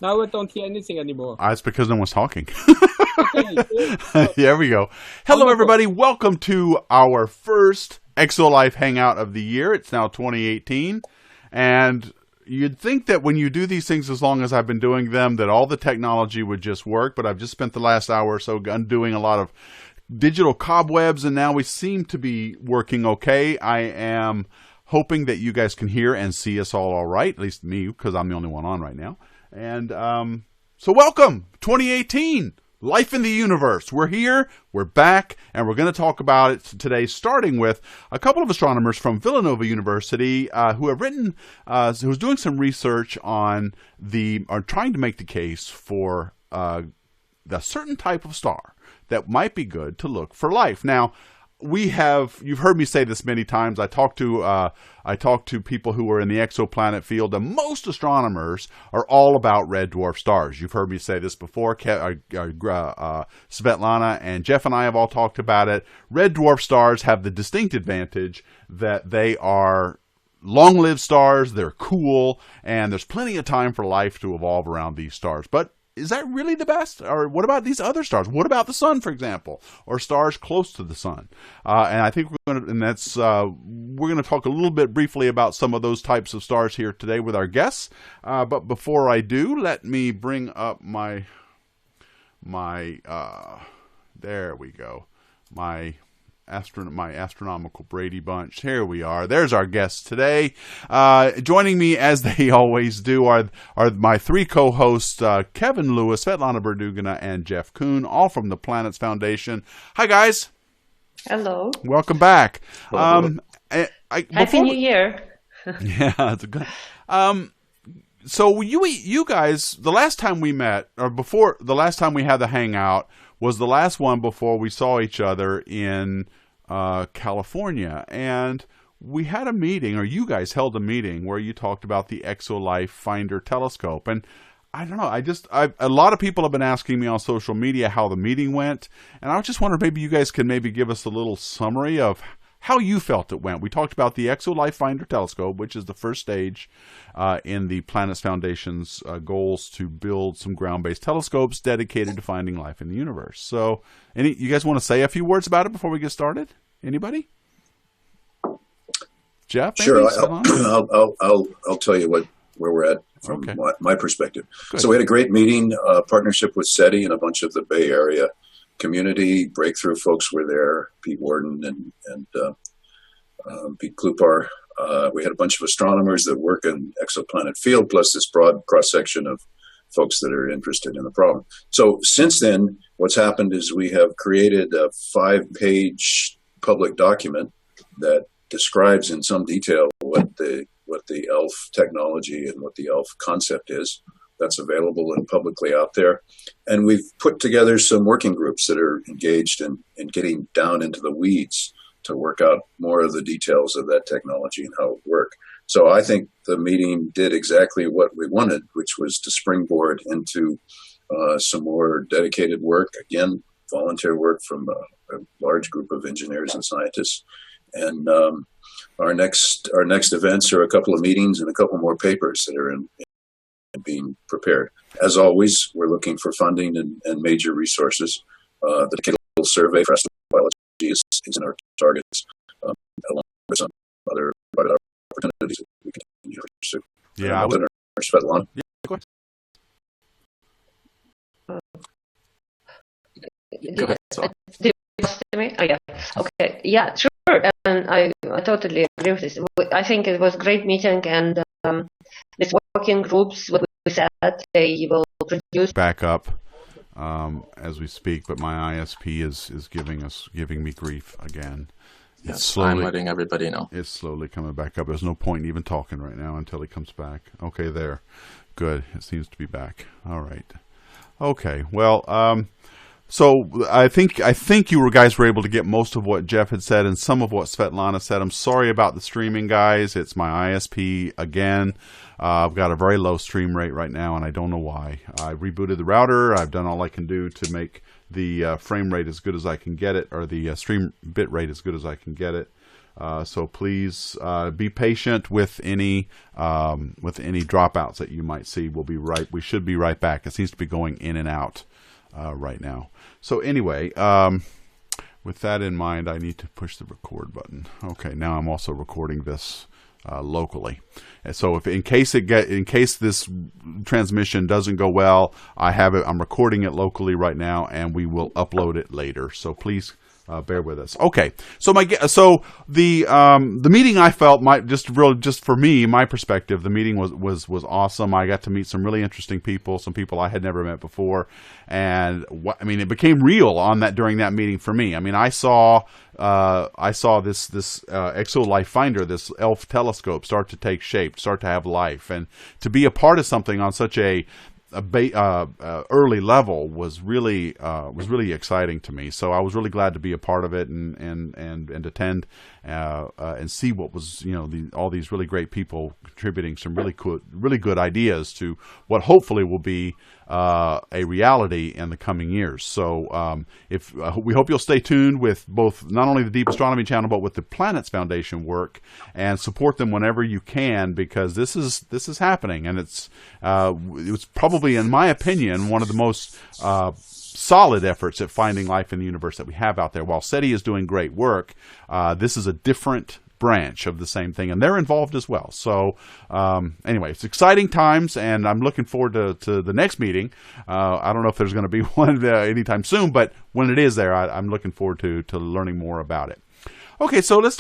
Now I don't hear anything anymore. It's because no one's talking. Okay. There we go. Hello, everybody. Welcome to our first ExoLife Hangout of the year. It's now 2018. And you'd think that when you do these things as long as I've been doing them, that all the technology would just work. But I've just spent the last hour or so undoing a lot of digital cobwebs, and now we seem to be working okay. I am hoping that you guys can hear and see us all right, at least me, because I'm the only one on right now. And so welcome, 2018, Life in the Universe. We're here, we're back, and we're going to talk about it today, starting with a couple of astronomers from Villanova University who have written, who's doing some research on are trying to make the case for the certain type of star that might be good to look for life. Now, you've heard me say this many times. I talk to people who are in the exoplanet field, and most astronomers are all about red dwarf stars. You've heard me say this before. Svetlana and Jeff and I have all talked about it. Red dwarf stars have the distinct advantage that they are long-lived stars, they're cool, and there's plenty of time for life to evolve around these stars. But is that really the best? Or what about these other stars? What about the sun, for example, or stars close to the sun? And I think we're going to talk a little bit briefly about some of those types of stars here today with our guests. But before I do, let me bring up my there we go, my astronomical Brady Bunch. Here we are. There's our guests today. Joining me, as they always do, are my three co-hosts, Kevin Lewis, Svetlana Berdughina, and Jeff Kuhn, all from the Planets Foundation. Hi, guys. Hello. Welcome back. Happy New Year. Yeah, it's a good. So you guys, the last time we met, or before the last time we had the hangout, was the last one before we saw each other in California. And we had a meeting, or you guys held a meeting, where you talked about the ExoLife Finder telescope. And I don't know, a lot of people have been asking me on social media how the meeting went. And I just wondered, maybe you guys can maybe give us a little summary of how you felt it went. We talked about the ExoLife Finder telescope, which is the first stage in the Planets Foundation's goals to build some ground-based telescopes dedicated to finding life in the universe. So, you guys want to say a few words about it before we get started? Anybody? Jeff? Sure. I'll tell you where we're at from my perspective. Good. So we had a great meeting, partnership with SETI and a bunch of the Bay Area community. Breakthrough folks were there, Pete Warden and Pete Klupar. We had a bunch of astronomers that work in exoplanet field, plus this broad cross-section of folks that are interested in the problem. So since then, what's happened is we have created a 5-page public document that describes in some detail what the ELF technology and what the ELF concept is. That's available and publicly out there. And we've put together some working groups that are engaged in getting down into the weeds to work out more of the details of that technology and how it works. So I think the meeting did exactly what we wanted, which was to springboard into some more dedicated work, again, volunteer work from a large group of engineers and scientists. And our next events are a couple of meetings and a couple more papers that are in being prepared. As always, we're looking for funding and major resources. The decadal survey for astrobiology is in our targets, along with some other opportunities that we continue to pursue. Yeah, Svetlana. Yeah, go ahead. Do you ask me? Oh, yeah. Okay. Yeah, sure. And I totally agree with this. I think it was a great meeting, and these working groups, what we said, they will produce back up as we speak, but my ISP is giving me grief again. Yes, I'm letting everybody know. It's slowly coming back up. There's no point in even talking right now until he comes back. Okay, there. Good. It seems to be back. All right. Okay. Well, so I think you guys were able to get most of what Jeff had said and some of what Svetlana said. I'm sorry about the streaming, guys. It's my ISP again. I've got a very low stream rate right now, and I don't know why. I rebooted the router. I've done all I can do to make the frame rate as good as I can get it, or the stream bit rate as good as I can get it. So please be patient with any dropouts that you might see. We should be right back. It seems to be going in and out right now. So anyway, with that in mind, I need to push the record button. Okay, now I'm also recording this locally. And so in case this transmission doesn't go well, I'm recording it locally right now, and we will upload it later. So please bear with us. Okay, so the meeting, I felt, just for me, my perspective, the meeting was awesome. I got to meet some really interesting people, some people I had never met before, and it became real during that meeting for me. I mean, I saw this ExoLife Finder, this ELF telescope, start to take shape, start to have life, and to be a part of something on such a early level was really exciting to me. So I was really glad to be a part of it and attend and see what was, all these really great people contributing some really good ideas to what hopefully will be a reality in the coming years. So we hope you'll stay tuned with both not only the Deep Astronomy channel, but with the Planets Foundation work, and support them whenever you can, because this is happening, and it's probably, in my opinion, one of the most solid efforts at finding life in the universe that we have out there. While SETI is doing great work, this is a different branch of the same thing, and they're involved as well. So anyway, it's exciting times, and I'm looking forward to the next meeting. I don't know if there's going to be one anytime soon, but when it is there, I'm looking forward to learning more about it. Okay, so let's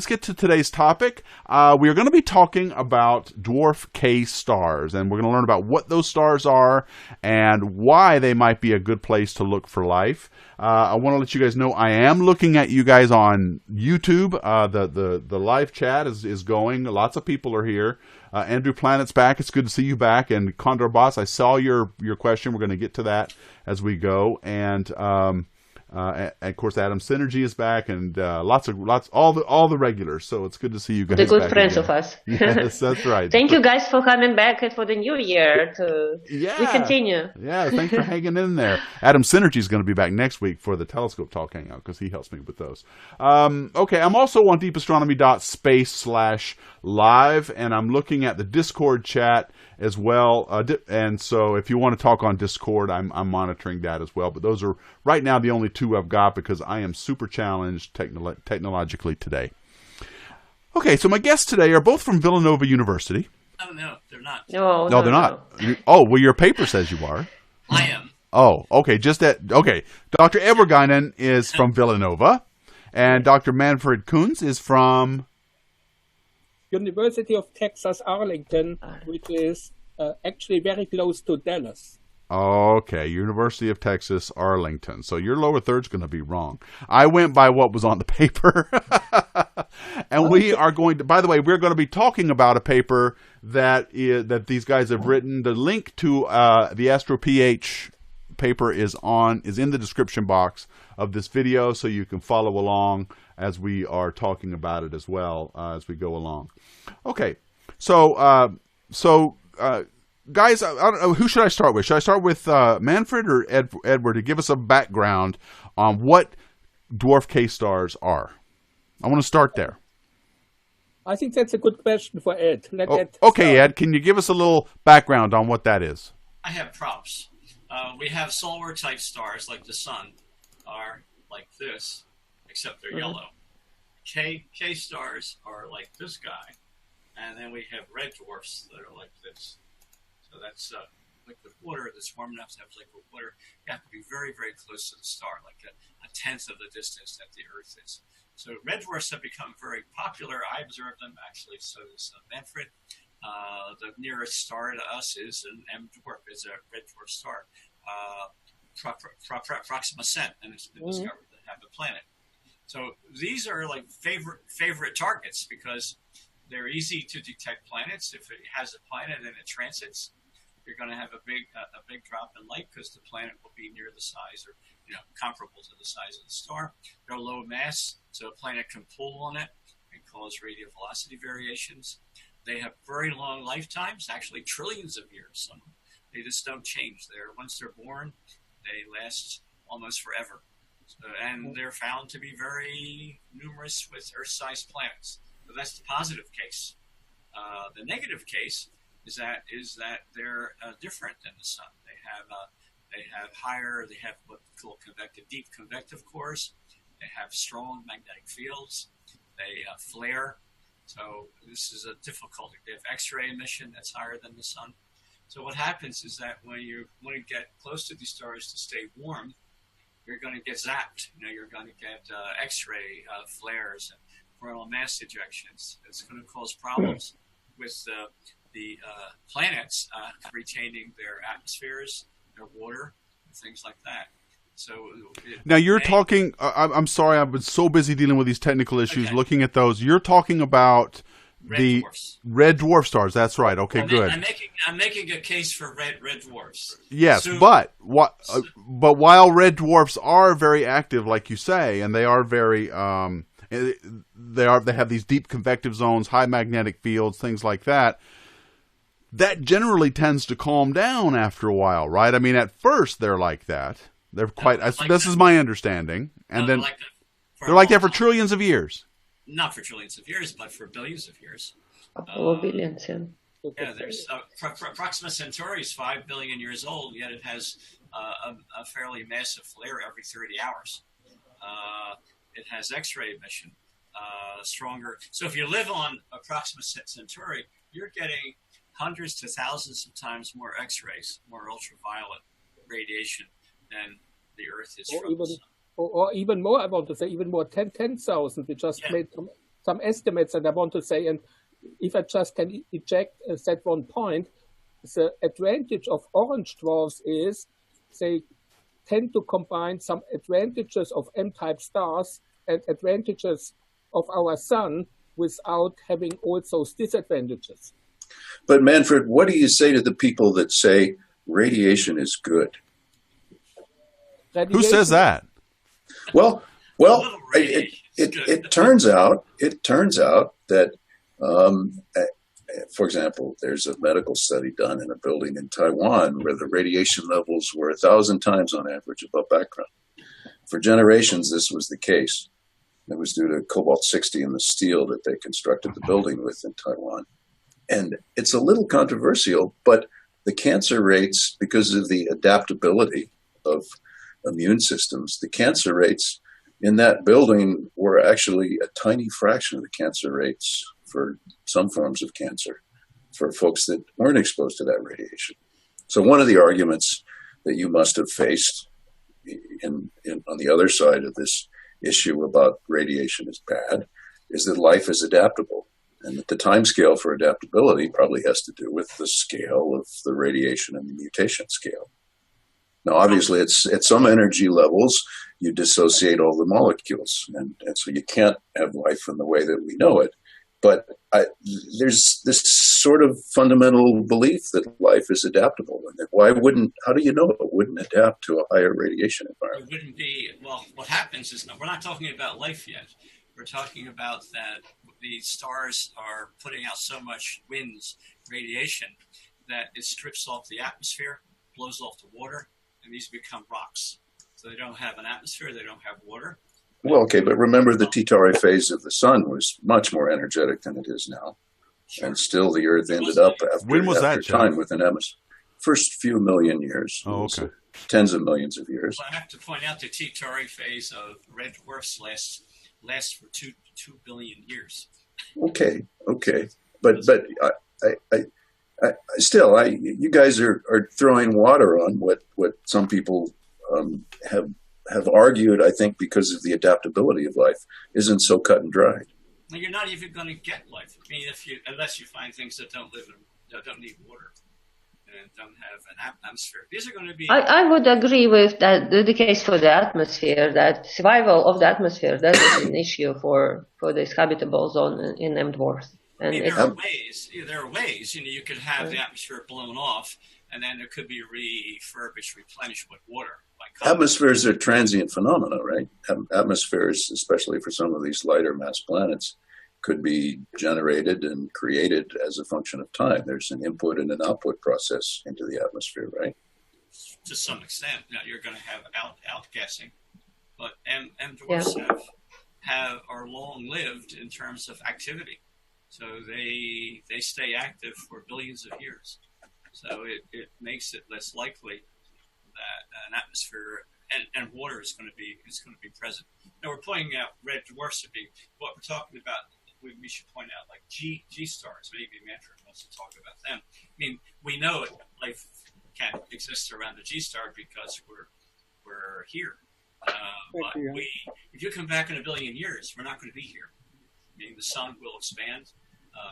get to today's topic. We are going to be talking about dwarf K stars, and we're going to learn about what those stars are and why they might be a good place to look for life. I want to let you guys know I am looking at you guys on YouTube. The live chat is going. Lots of people are here. Andrew Planet's back. It's good to see you back. And Condor Boss, I saw your question. We're going to get to that as we go. And of course, Adam Synergy is back, and all the regulars. So it's good to see you guys. The good back friends again. of us. Yes, that's right. Thank you guys for coming back for the new year. We continue. Yeah, thanks for hanging in there. Adam Synergy is going to be back next week for the Telescope Talk Hangout, because he helps me with those. Okay, I'm also on deepastronomy.space/live, and I'm looking at the Discord chat as well. And so if you want to talk on Discord, I'm monitoring that as well. But those are right now the only two I've got, because I am super challenged technologically today. Okay, so my guests today are both from Villanova University. Oh, no, they're not. No, they're not. Oh, well, your paper says you are. I am. Oh, okay. Okay. Dr. Berdughina is from Villanova, and Dr. Manfred Cuntz is from University of Texas, Arlington, which is actually very close to Dallas. Okay, University of Texas, Arlington. So your lower third's going to be wrong. I went by what was on the paper. And we are going to, by the way, we're going to be talking about a paper that these guys have written. The link to the AstroPH paper is in the description box of this video, so you can follow along as we are talking about it as well as we go along. Okay, so guys, I don't know, who should I start with? Should I start with Manfred or Edward to give us a background on what dwarf K stars are? I want to start there. I think that's a good question for Ed. Ed okay, start. Ed, can you give us a little background on what that is? I have props. We have solar type stars like the sun are like this, except they're yellow. K stars are like this guy, and then we have red dwarfs that are like this. So that's liquid water that's warm enough to have liquid water. You have to be very, very close to the star, like a tenth of the distance that the Earth is. So red dwarfs have become very popular. I observed them, actually, so does Manfred. The nearest star to us is an M dwarf, is a red dwarf star, Proxima Cent, and it's been discovered to have a planet. So these are like favorite targets because they're easy to detect planets. If it has a planet and it transits, you're going to have a big drop in light because the planet will be near the size or comparable to the size of the star. They're low mass, so a planet can pull on it and cause radial velocity variations. They have very long lifetimes, actually trillions of years. They just don't change. Once they're born, they last almost forever. And they're found to be very numerous with Earth-sized planets. So that's the positive case. The negative case is that they're different than the sun. They have what we call deep convective cores. They have strong magnetic fields. They flare. So this is a difficulty. They have X-ray emission that's higher than the sun. So what happens is that when you want to get close to these stars to stay warm, you're going to get zapped. You're going to get X-ray flares and coronal mass ejections. It's going to cause problems with the planets retaining their atmospheres, their water, and things like that. So now you're talking. I'm sorry, I've been so busy dealing with these technical issues, looking at those. You're talking about the red dwarf stars. That's right. Okay, good. I'm making a case for red dwarfs. Yes, but while red dwarfs are very active, like you say, and they are very they have these deep convective zones, high magnetic fields, things like that. That generally tends to calm down after a while, right? I mean, at first they're like that. They're quite. This is my understanding, and then they're like that for trillions of years. Not for trillions of years, but for billions of years. Billions, yeah. Yeah, there's Proxima Centauri is 5 billion years old, yet it has a fairly massive flare every 30 hours. It has X-ray emission, stronger. So if you live on Proxima Centauri, you're getting hundreds to thousands of times more X-rays, more ultraviolet radiation than the Earth is from the sun. Or even more, I want to say, even more, 10,000. We just made some estimates, and I want to say, and if I just can eject at one point, the advantage of orange dwarfs is they tend to combine some advantages of M-type stars and advantages of our sun without having all those disadvantages. But Manfred, what do you say to the people that say radiation is good? Who says that? Well, it turns out that, for example, there's a medical study done in a building in Taiwan where the radiation levels were 1,000 times on average above background. For generations, this was the case. It was due to cobalt-60 in the steel that they constructed the building with in Taiwan. And it's a little controversial, but the cancer rates, because of the adaptability of immune systems, the cancer rates in that building were actually a tiny fraction of the cancer rates for some forms of cancer for folks that weren't exposed to that radiation. So one of the arguments that you must have faced on the other side of this issue about radiation is bad is that life is adaptable, and that the time scale for adaptability probably has to do with the scale of the radiation and the mutation scale. Now, obviously, it's at some energy levels, you dissociate all the molecules, and so you can't have life in the way that we know it. But there's this sort of fundamental belief that life is adaptable, and that how do you know it wouldn't adapt to a higher radiation environment? It wouldn't be, well, what happens is, we're not talking about life yet. We're talking about that the stars are putting out so much winds, radiation, that it strips off the atmosphere, blows off the water, and these become rocks. So they don't have an atmosphere, they don't have water. Well, okay, but remember the T-Tauri phase of the sun was much more energetic than it is now. Sure. And still the Earth ended up after time with an atmosphere. First few million years. Oh, okay. Tens of millions of years. Well, I have to point out the T-Tauri phase of red dwarfs lasts for 2 billion years. Okay. But I you guys are throwing water on what some people have argued, I think, because of the adaptability of life isn't so cut and dried. Well, you're not even going to get life. I mean, unless you find things that don't need water and don't have an atmosphere. These are going to be. I would agree with that. The case for the atmosphere, that survival of the atmosphere, that is an issue for this habitable zone in M dwarfs. And there are ways. You could have the atmosphere blown off, and then it could be refurbished, replenished with water. Atmospheres are transient phenomena, right? Atmospheres, especially for some of these lighter mass planets, could be generated and created as a function of time. There's an input and an output process into the atmosphere, right? To some extent. Now, you're going to have outgassing, But M dwarfs are long lived in terms of activity, so they stay active for billions of years. So it makes it less likely that an atmosphere and water is going to be present. Now we're pointing out red dwarfs to be what we're talking about. We should point out like G stars. Maybe Manfred wants to talk about them. I mean, we know life can exist around the G star because we're here. But if you come back in a billion years, we're not going to be here. I mean, the sun will expand,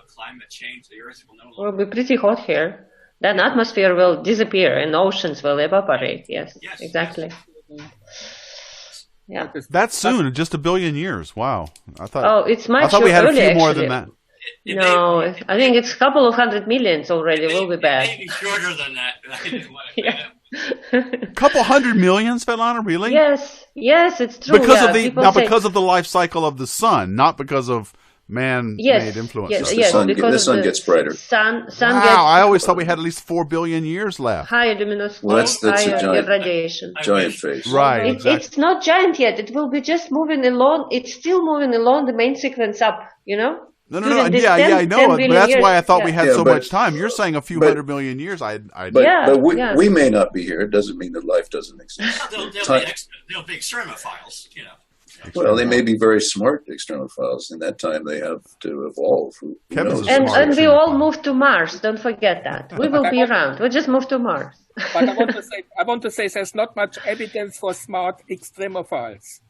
climate change, the Earth will no longer. Will be pretty hot here. Then atmosphere will disappear and oceans will evaporate. Yes, exactly. Yes. Yeah. That's soon, in just a billion years. Wow. I it's much I thought we had early, a few more actually. than that. No, I think it's a couple of 100 millions already. Will be bad. Maybe shorter than that. I didn't want to Couple 100 million, Svetlana, really? Yes, it's true. Because of the life cycle of the sun, not because of man-made influences. Yes, the sun gets brighter. Sun I always thought we had at least 4 billion years left. Higher luminosity, that's higher radiation. Giant phase. Right, exactly. It's not giant yet. It will be just moving along. It's still moving along the main sequence up, No. Yeah, I know. But that's why I thought we had so much time. You're saying a few 100 million years. We may not be here. It doesn't mean that life doesn't exist. They'll be extremophiles, Well, they may be very smart externophiles. In that time, they have to evolve. And we all move to Mars. Don't forget that. We will be around. We just move to Mars. But I want to say there's not much evidence for smart extremophiles.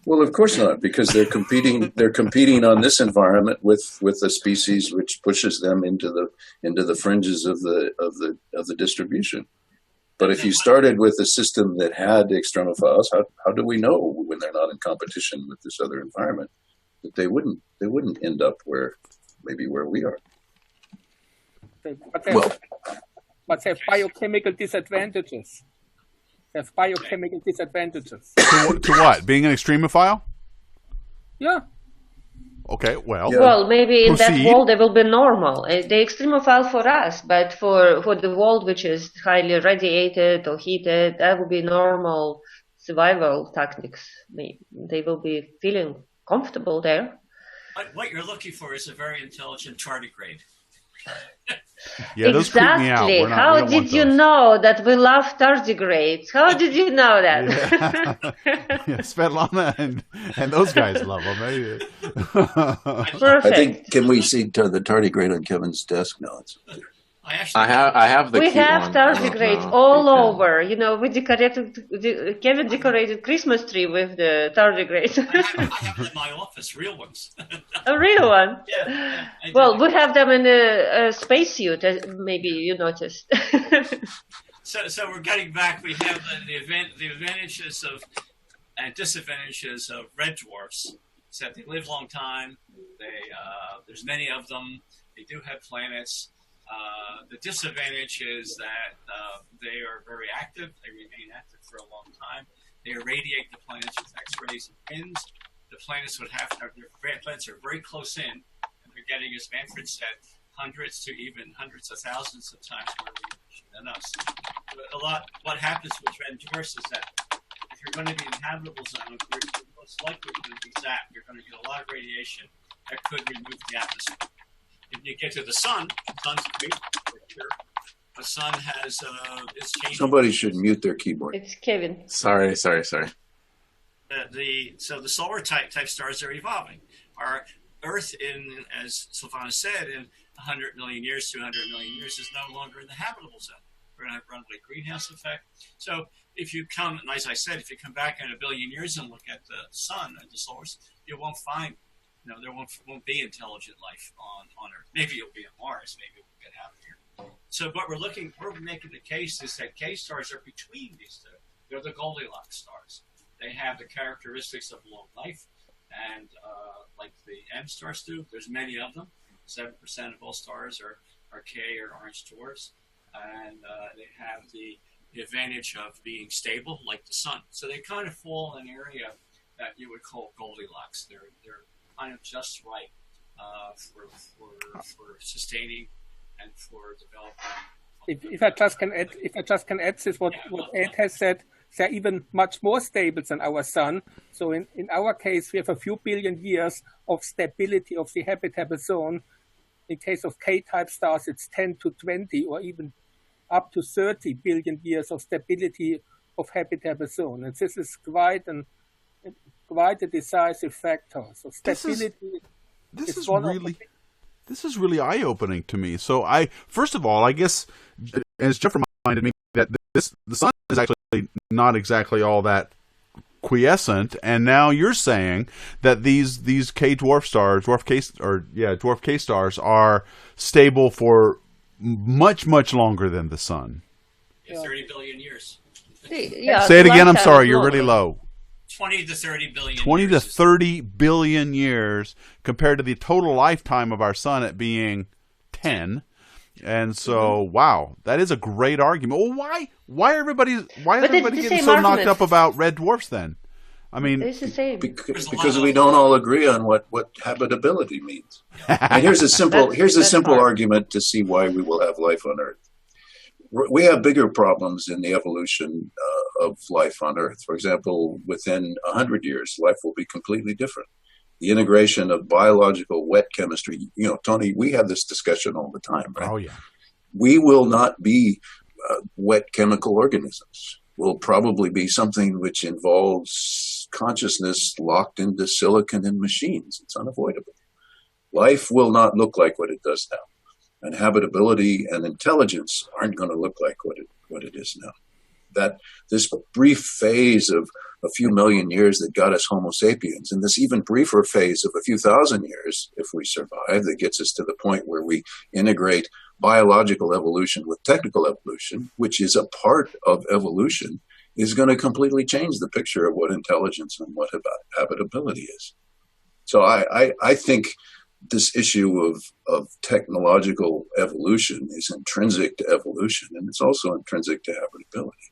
Well, of course not, because they're competing. They're competing on this environment with a species which pushes them into the fringes of the distribution. But if you started with a system that had externophiles, how do we know when they're not in competition with this other environment that they wouldn't end up where we are? But they have biochemical disadvantages. To what? Being an extremophile? Yeah. Okay, well. Yeah. Well, maybe in proceed. that world they will be normal. The extremophile for us, but for the world which is highly radiated or heated, that will be normal survival tactics. They will be feeling comfortable there. What you're looking for is a very intelligent tardigrade. Yeah, those creep me out. How did you know that we love tardigrades? How did you know that? Svetlana and those guys love them. Maybe. Perfect. I think. Can we see the tardigrade on Kevin's desk? No, it's. I have the. We have tardigrades all over. Kevin decorated Christmas tree with the tardigrades. I have them in my office, real ones. A real one? Yeah. Well, we have them in a spacesuit, maybe you noticed. So we're getting back. We have the advantages and disadvantages of red dwarfs. Is that they live a long time. There's many of them. They do have planets. The disadvantage is that they are very active. They remain active for a long time. They irradiate the planets with X-rays and pins. The planets planets are very close in, and they're getting, as Manfred said, hundreds to even hundreds of thousands of times more radiation than us. What happens with red dwarfs is that if you're going to be in the habitable zone, you're most likely going to be zapped. You're going to get a lot of radiation that could remove the atmosphere. If you get to the sun, the sun's big. The sun has is changing. Somebody should mute their keyboard. It's Kevin. Sorry. So the solar type stars are evolving. Our Earth, as Svetlana said, in 100 million years, 200 million years, is no longer in the habitable zone. We're going to run a greenhouse effect. So if you come, and as I said, if you come back in a billion years and look at the sun and the source, you won't find. There won't be intelligent life on Earth. Maybe it'll be on Mars. Maybe we'll get out of here. So what we're making the case is that K stars are between these two. They're the Goldilocks stars. They have the characteristics of long life, and like the M stars do. There's many of them. 7% of all stars are K or orange dwarfs, and they have the advantage of being stable, like the sun. So they kind of fall in an area that you would call Goldilocks. They're kind of just right for sustaining and for developing. If I just can add this, what Ed has said, they're even much more stable than our sun. So in our case, we have a few billion years of stability of the habitable zone. In case of K-type stars, it's 10 to 20 or even up to 30 billion years of stability of habitable zone. And this is quite a decisive factor. So stability this is really eye-opening to me. So first of all, I guess, as Jeff reminded me, that the sun is actually not exactly all that quiescent, and now you're saying that these dwarf K stars are stable for much longer than the sun. 30 billion years. Yeah, say it again. I'm sorry, you're really low. 20 to 30 billion 20 years. to 30 billion years compared to the total lifetime of our sun at being 10. And so, wow, that is a great argument. Well, why is everybody getting so knocked up about red dwarfs then? I mean, it's the same. Because we don't all agree on what habitability means. And here's a simple argument to see why we will have life on Earth. We have bigger problems in the evolution of life on Earth. For example, within 100 years, life will be completely different. The integration of biological wet chemistry. You know, Tony, we have this discussion all the time, right? Oh, yeah. We will not be wet chemical organisms. We'll probably be something which involves consciousness locked into silicon and machines. It's unavoidable. Life will not look like what it does now. And habitability and intelligence aren't going to look like what it is now. That this brief phase of a few million years that got us Homo sapiens, and this even briefer phase of a few thousand years, if we survive, that gets us to the point where we integrate biological evolution with technical evolution, which is a part of evolution, is going to completely change the picture of what intelligence and what habitability is. So I think this issue of technological evolution is intrinsic to evolution, and it's also intrinsic to habitability.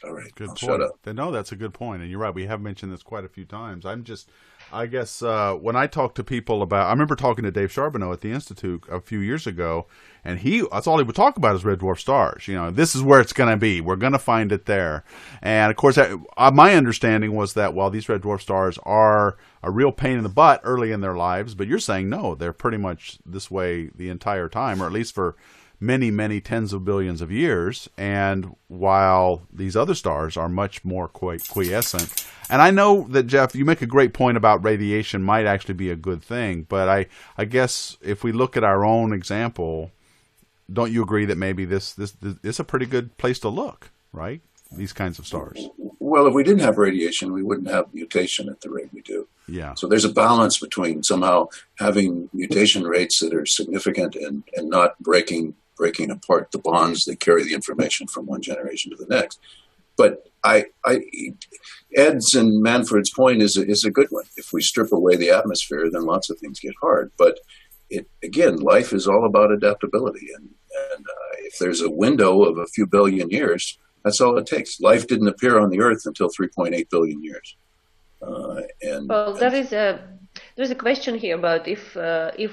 All right, good I'll point. shut up. No, that's a good point, and you're right. We have mentioned this quite a few times. I guess when I talk to people I remember talking to Dave Charbonneau at the Institute a few years ago, and that's all he would talk about is red dwarf stars. You know, this is where it's going to be. We're going to find it there. And of course, my understanding was that while these red dwarf stars are a real pain in the butt early in their lives, but you're saying no, they're pretty much this way the entire time, or at least for many, many tens of billions of years, and while these other stars are much more quiescent. And I know that, Jeff, you make a great point about radiation might actually be a good thing, but I guess if we look at our own example, don't you agree that maybe this is a pretty good place to look, right? These kinds of stars. Well, if we didn't have radiation, we wouldn't have mutation at the rate we do. Yeah. So there's a balance between somehow having mutation rates that are significant and not breaking apart the bonds that carry the information from one generation to the next. But Ed's and Manfred's point is a good one. If we strip away the atmosphere, then lots of things get hard. But again, life is all about adaptability. And if there's a window of a few billion years, that's all it takes. Life didn't appear on the Earth until 3.8 billion years. There's a question here about if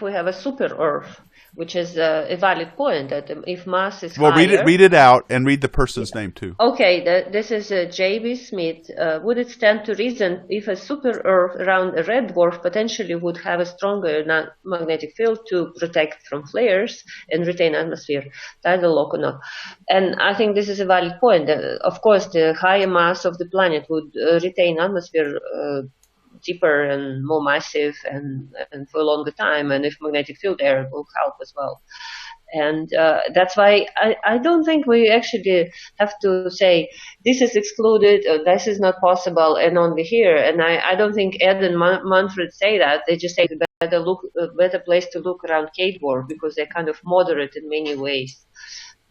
we have a super Earth, which is a valid point, that if mass is higher... Well, read it out and read the person's name too. Okay, this is J.B. Smith. Would it stand to reason if a super Earth around a red dwarf potentially would have a stronger magnetic field to protect from flares and retain atmosphere, tidal lock or not? And I think this is a valid point. Of course, the higher mass of the planet would retain atmosphere deeper and more massive and for a longer time, and if magnetic field there will help as well. And that's why I don't think we actually have to say this is excluded or this is not possible and only here. And I don't think Ed and Manfred say that. They just say better place to look around K-dwarf because they're kind of moderate in many ways.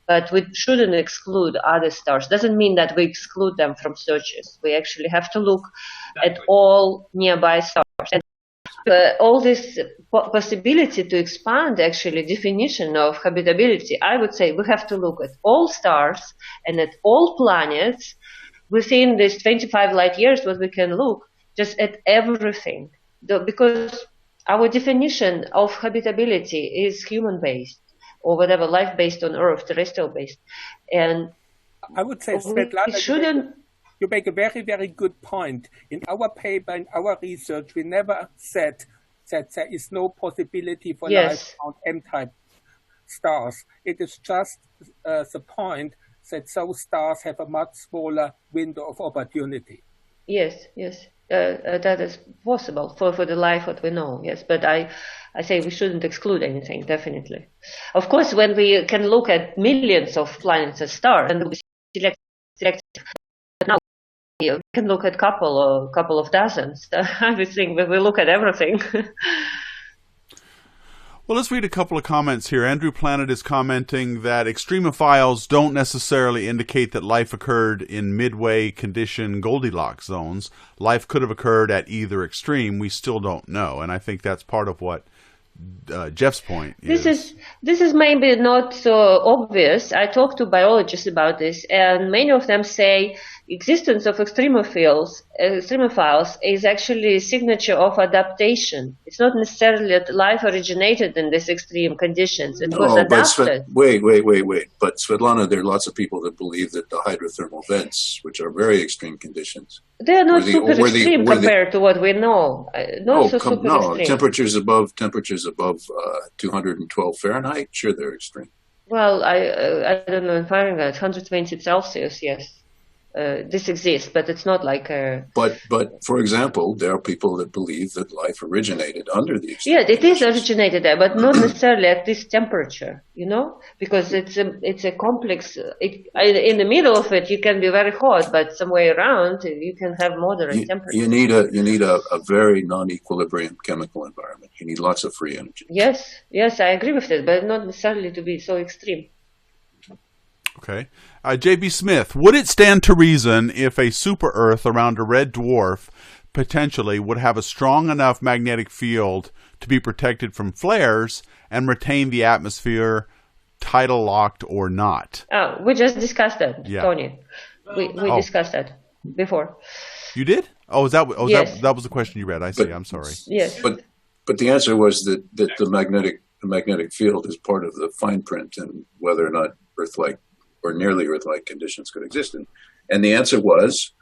But we shouldn't exclude other stars. Doesn't mean that we exclude them from searches. We actually have to look at all nearby stars. And all this possibility to expand actually definition of habitability, I would say we have to look at all stars and at all planets within these 25 light years, what we can look, just at everything. Because our definition of habitability is human-based, or whatever, life based on Earth, terrestrial based. And I would say we shouldn't you make a very, very good point. In our paper, in our research, we never said that there is no possibility for life on M-type stars. It is just the point that those stars have a much smaller window of opportunity. Yes, that is possible for the life that we know. Yes, but I say we shouldn't exclude anything. Definitely, of course, when we can look at millions of planets and stars and we select, but now we can look at couple of dozens. I think we look at everything. Well, let's read a couple of comments here. Andrew Planet is commenting that extremophiles don't necessarily indicate that life occurred in midway condition Goldilocks zones. Life could have occurred at either extreme. We still don't know. And I think that's part of what Jeff's point is. This is maybe not so obvious. I talked to biologists about this, and many of them say existence of extremophiles is actually a signature of adaptation. It's not necessarily that life originated in these extreme conditions. It was adapted. Wait. But Svetlana, there are lots of people that believe that the hydrothermal vents, which are very extreme conditions, they are not super extreme compared to what we know. Extreme. Temperatures above 212 Fahrenheit, sure, they're extreme. Well, I don't know in Fahrenheit, 120 Celsius, yes. This exists, but it's not like a... But for example, there are people that believe that life originated under the extreme it is originated there, but not necessarily at this temperature, because it's a complex... in the middle of it, you can be very hot, but somewhere around, you can have moderate temperature. You need a very non-equilibrium chemical environment. You need lots of free energy. Yes, I agree with that, but not necessarily to be so extreme. Okay. J.B. Smith, would it stand to reason if a super-Earth around a red dwarf potentially would have a strong enough magnetic field to be protected from flares and retain the atmosphere, tidal locked or not? Oh, we just discussed that, Tony. We discussed that before. You did? Oh, yes. that was the question you read. I see. I'm sorry. Yes. But the answer was that the magnetic field is part of the fine print and whether or not Earth-like or nearly Earth-like conditions could exist. And the answer was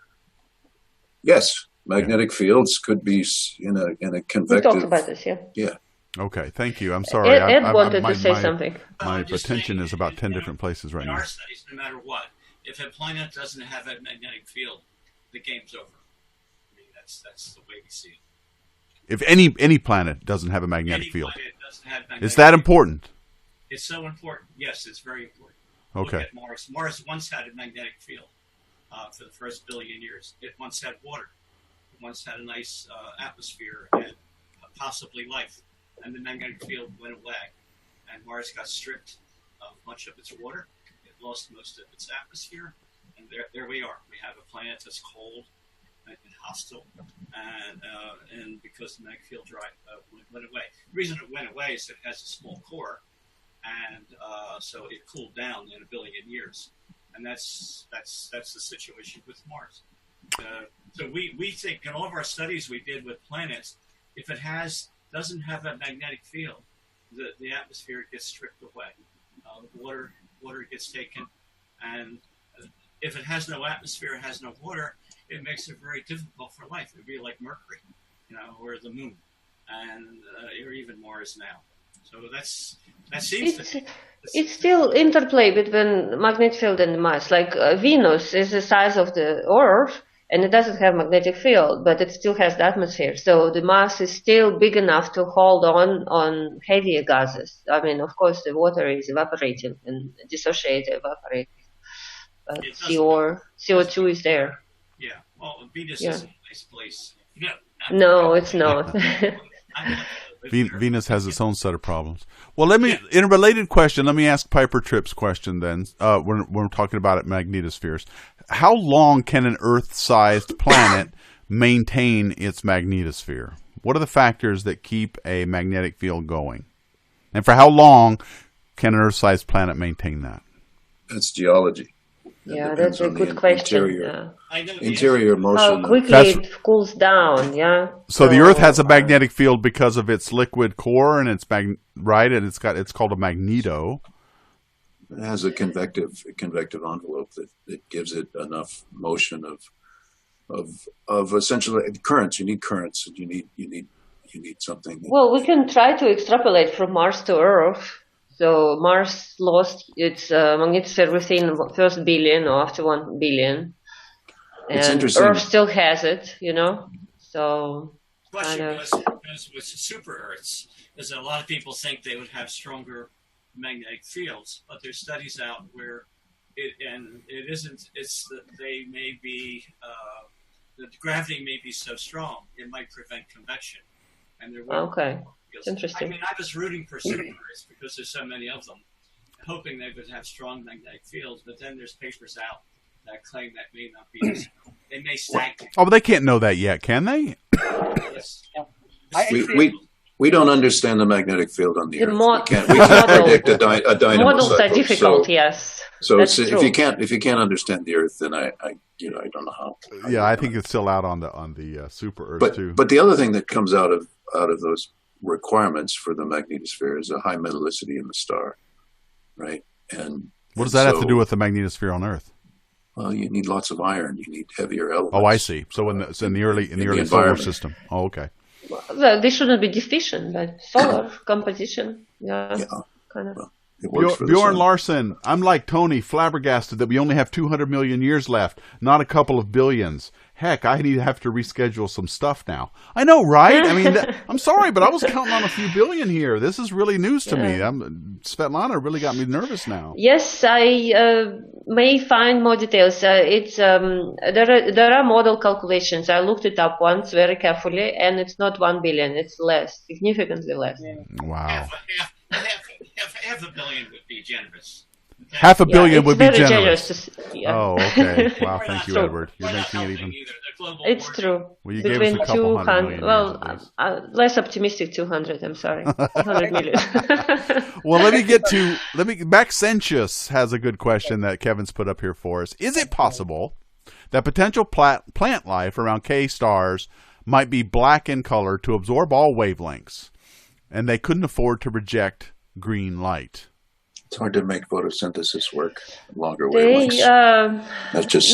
yes. Magnetic fields could be in a convective... We talked about this, Yeah. Okay, thank you. I'm sorry. Ed wanted to say something. My attention is about 10 different places right now. In our studies, no matter what, if a planet doesn't have a magnetic field, the game's over. I mean, that's the way we see it. If any planet doesn't have a magnetic field. Is that field. Important? It's so important. Yes, it's very important. Okay. Look at Mars. Mars once had a magnetic field for the first billion years. It once had water. It once had a nice atmosphere and possibly life. And the magnetic field went away. And Mars got stripped of much of its water. It lost most of its atmosphere. And there we are. We have a planet that's cold and hostile. And because the magnetic field went away. The reason it went away is it has a small core. And so it cooled down in a billion years, and that's the situation with Mars. So we think in all of our studies we did with planets, if it doesn't have a magnetic field, the atmosphere gets stripped away, water gets taken, and if it has no atmosphere, has no water, it makes it very difficult for life. It would be like Mercury, or the Moon, and or even Mars now. So that seems it's still interplay between magnetic field and Mars. Like Venus is the size of the Earth, and it doesn't have magnetic field, but it still has the atmosphere. So the Mars is still big enough to hold on heavier gases. I mean, of course, the water is evaporating and dissociating, evaporating. But CO2 is there. Yeah. Well, Venus is a nice place. No, it's not. Venus has its own set of problems. Well, in a related question, let me ask Piper Tripp's question then. When we're talking about magnetospheres, how long can an Earth-sized planet maintain its magnetosphere? What are the factors that keep a magnetic field going? And for how long can an Earth-sized planet maintain that? That's geology. Yeah, that's a good question. Interior motion. How quickly it cools down, yeah. So the Earth has a magnetic field because of its liquid core, and it's right, and it's called a magneto. It has a convective envelope that gives it enough motion of essentially currents. You need currents, and you need something. Well, we can try to extrapolate from Mars to Earth. So Mars lost its magnetosphere within the first billion or after 1 billion. It's and interesting. Earth still has it, So question was with super Earths is that a lot of people think they would have stronger magnetic fields, but there's studies out where it isn't. It's that they may be the gravity may be so strong it might prevent convection, and there won't. Okay. Interesting. I mean, I was rooting for super Earths because there's so many of them, hoping they would have strong magnetic fields. But then there's papers out that claim that may not be. They may stagnate. Oh, but they can't know that yet, can they? Yes. We don't understand the magnetic field on the Earth. We can't predict a dynamo Models cycle. are difficult. Yes. So if you can't understand the Earth, then I don't know how. Yeah, I think it's still out on the super Earth too. But the other thing that comes out of those requirements for the magnetosphere is a high metallicity in the star, right? And what does that have to do with the magnetosphere on Earth? Well, you need lots of iron. You need heavier elements. Oh, I see. So in the early solar system. Oh, okay. Well, they shouldn't be deficient, but solar composition, kind of. Well, Bjorn Larson, I'm like Tony, flabbergasted that we only have 200 million years left, not a couple of billions. Heck, I have to reschedule some stuff now. I know, right? I mean, I'm sorry, but I was counting on a few billion here. This is really news to me. Svetlana really got me nervous now. Yes, I may find more details. There are model calculations. I looked it up once very carefully, and it's not 1 billion. It's less, significantly less. Wow. Half a billion would be generous. Half a billion would be generous. Yeah. Oh, okay. Wow, thank you, Edward. You're making it even. It's true. Well, you gave us a couple hundred million. Well, less optimistic 200. I'm sorry, 200 million. Well, Maxentius has a good question that Kevin's put up here for us. Is it possible that potential plant life around K stars might be black in color to absorb all wavelengths, and they couldn't afford to reject green light? It's hard to make photosynthesis work longer wavelengths. That's just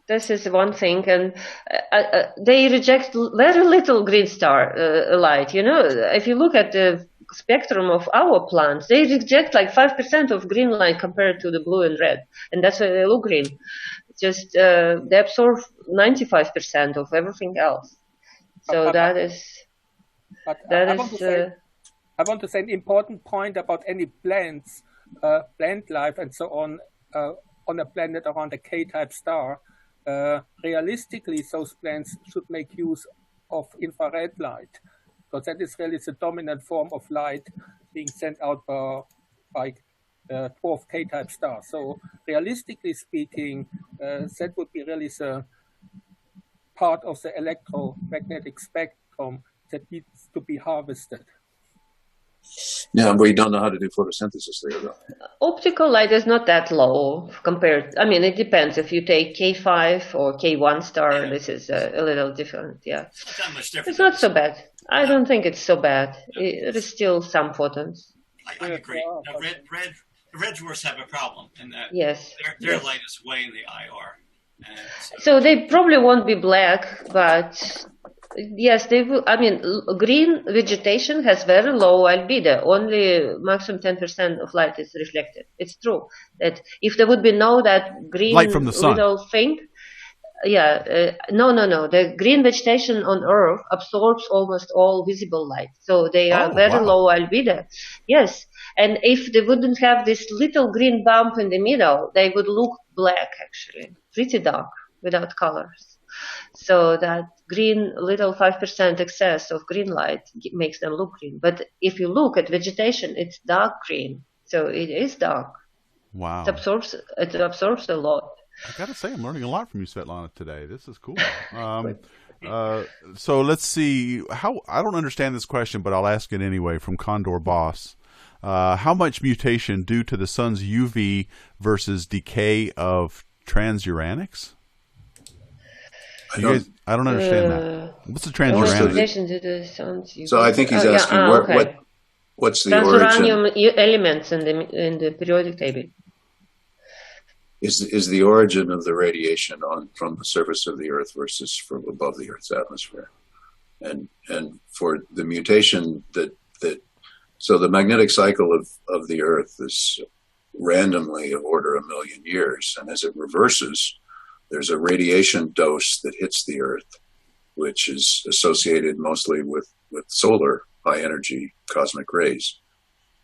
this is one thing, and they reject very little green star light. If you look at the spectrum of our plants, they reject like 5% of green light compared to the blue and red, and that's why they look green. Just they absorb 95% of everything else. So I want to say an important point about any plants, plant life, and so on a planet around a K-type star. Realistically, those plants should make use of infrared light, because that is really the dominant form of light being sent out by dwarf K-type stars. So, realistically speaking, that would be really the part of the electromagnetic spectrum that needs to be harvested. Yeah, we don't know how to do photosynthesis there, though. Optical light is not that low compared. I mean, it depends. If you take K5 or K1 star, this is a little different. Yeah, it's not much different. It's not so bad. I don't think it's so bad. It is still some photons. I agree. Now, red dwarfs have a problem in that their light is way in the IR. So they probably won't be black, but yes, they will. I mean, green vegetation has very low albedo. Only maximum 10% of light is reflected. It's true that if there would be that green light from the sun little thing, no. The green vegetation on Earth absorbs almost all visible light, so they are very low albedo. Yes, and if they wouldn't have this little green bump in the middle, they would look black, actually, pretty dark without colors. So that green little 5% excess of green light makes them look green. But if you look at vegetation, it's dark green, so it is dark. Wow! It absorbs a lot. I gotta say, I'm learning a lot from you, Svetlana, today. This is cool. So let's see. I don't understand this question, but I'll ask it anyway. From Condor Boss, how much mutation due to the sun's UV versus decay of transuranics? I don't understand that. What's the transuranic? So I think he's asking what's the origin? Transuranium elements in the periodic table. is the origin of the radiation from the surface of the Earth versus from above the Earth's atmosphere, and for the mutation so the magnetic cycle of the Earth is randomly of order 1 million years, and as it reverses, there's a radiation dose that hits the Earth, which is associated mostly with solar high energy cosmic rays.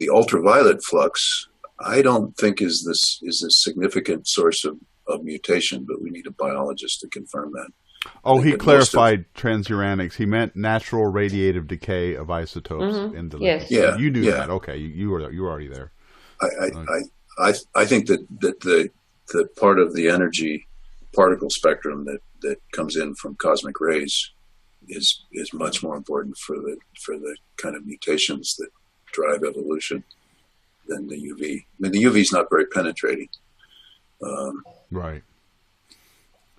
The ultraviolet flux, I don't think is a significant source of mutation, but we need a biologist to confirm that. Oh, he clarified transuranics. He meant natural radiative decay of isotopes in the yes. Yeah, you knew that. Okay, you were already there. I think that the part of the energy particle spectrum that comes in from cosmic rays is much more important for the kind of mutations that drive evolution than the UV. I mean, the UV is not very penetrating. Right.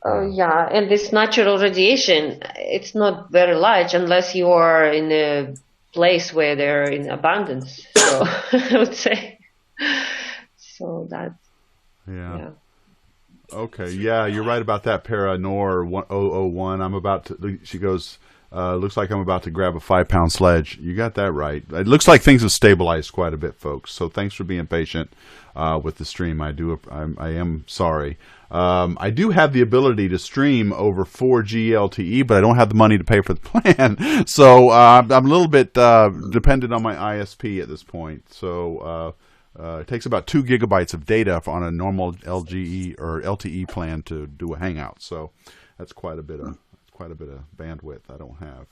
Yeah, and this natural radiation, it's not very large unless you are in a place where they're in abundance. So I would say, so that. Yeah. Okay. Yeah, you're right about that. Paranor 001. I'm about to. She goes. Looks like I'm about to grab a 5-pound sledge. You got that right. It looks like things have stabilized quite a bit, folks. So thanks for being patient with the stream. I am sorry. I do have the ability to stream over 4G LTE, but I don't have the money to pay for the plan. So I'm a little bit dependent on my ISP at this point. So it takes about 2 gigabytes of data on a normal LGE or LTE plan to do a hangout. So that's quite a bit of bandwidth I don't have.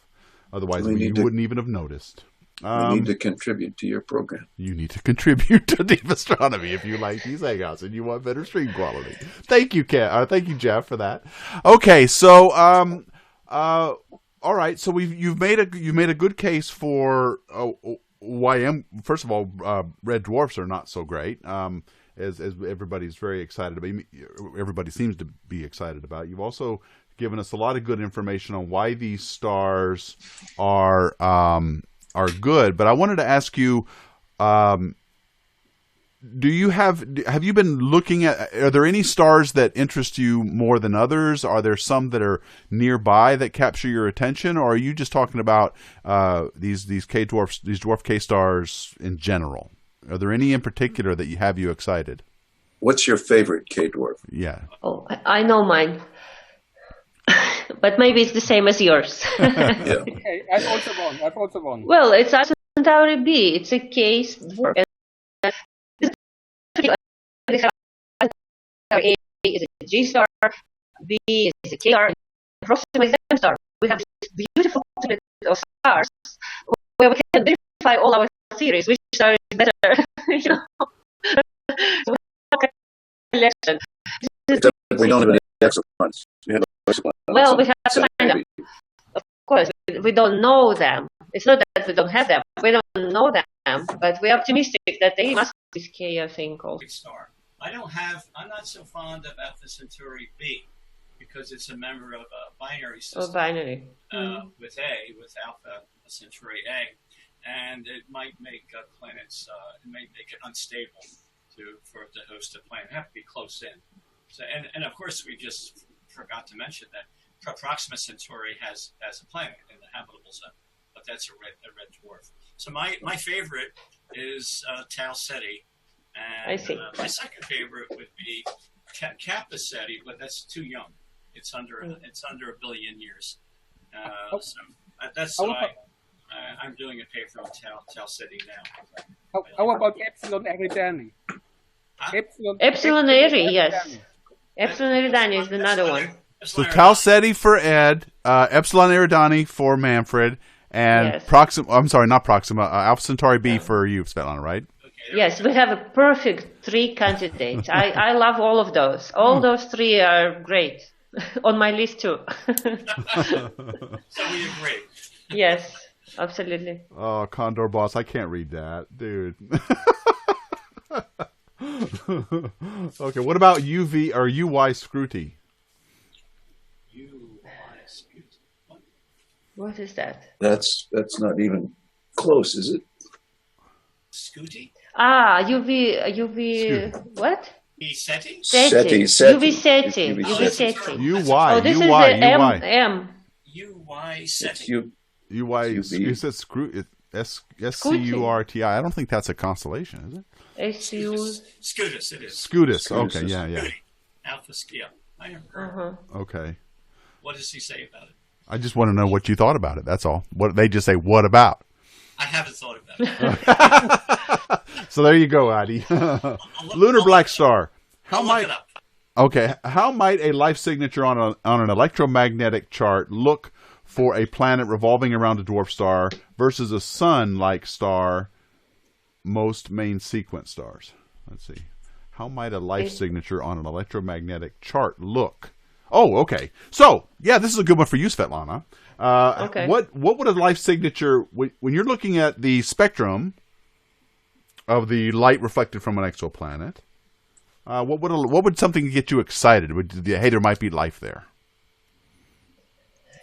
Otherwise, you wouldn't even have noticed. You need to contribute to your program. You need to contribute to Deep Astronomy if you like these hangouts and you want better stream quality. Thank you, thank you, Jeff, for that. Okay, so all right. So you've made a good case for YM. First of all, red dwarfs are not so great. As everybody's very excited about. Everybody seems to be excited about. You've also given us a lot of good information on why these stars are good. But I wanted to ask you, have you been looking at, are there any stars that interest you more than others? Are there some that are nearby that capture your attention, or are you just talking about these dwarf K stars in general? Are there any in particular that have you excited? What's your favorite K dwarf? Yeah. Oh, I know mine. But maybe it's the same as yours. Yeah. Okay, I've also won. Well, it's Centauri B. It's a K dwarf. A is a G star, B is a K star, and approximately M star. We have this beautiful split of stars where we can verify all our theories, which star is better. You know. So we have a collection. We don't have any exoplanets. Well, we have to find them. Of course, we don't know them. It's not that we don't have them. We don't know them, but we're optimistic that they must be K, I think, also. Star. I'm not so fond of Alpha Centauri B because it's a member of a binary system. Oh, binary. With Alpha Centauri A. And it might make planets, it might make it unstable for it to host a planet. It have to be close in. So, and of course, we just forgot to mention that Proxima Centauri has a planet in the habitable zone, but that's a red dwarf. So my favorite is Tau Ceti, and I see. My second favorite would be Kappa Ceti, but that's too young. It's under 1 billion years. So that's why I'm doing a paper on Tau Ceti now. How about Epsilon Eridani? Epsilon Eridani, yes. Epsilon Eridani is another one. So Tau Ceti for Ed, Epsilon Eridani for Manfred, and yes. Proxima. I'm sorry, not Proxima. Alpha Centauri B for you, Svetlana, right? Yes, we have a perfect 3 candidates. I love all of those. All those 3 are great. On my list too. So we agree. Yes, absolutely. Oh, Condor Boss, I can't read that, dude. Okay, what about UV or UY Scruti? What is that? That's not even close, is it? Scooty? UV. Scooty. What? SETI? SETI. UV SETI. UV SETI. UY. Oh, this is UY. the M. UY SETI. UY. You said SCURTI. I don't think that's a constellation, is it? Scutus, it is. Scutus. Okay, yeah. Alpha Skia. I have heard. Okay. What does he say about it? I just want to know what you thought about it. That's all. What they just say, what about? I haven't thought about it. So there you go, Adi. Lunar black star. I'll look it up. Okay. How might a life signature on an electromagnetic chart look for a planet revolving around a dwarf star versus a sun-like star, most main sequence stars? Let's see. How might a life signature on an electromagnetic chart look? Oh, okay. So, yeah, this is a good one for you, Svetlana. Okay. What would a life signature, when you're looking at the spectrum of the light reflected from an exoplanet, what would something get you excited? Hey, there might be life there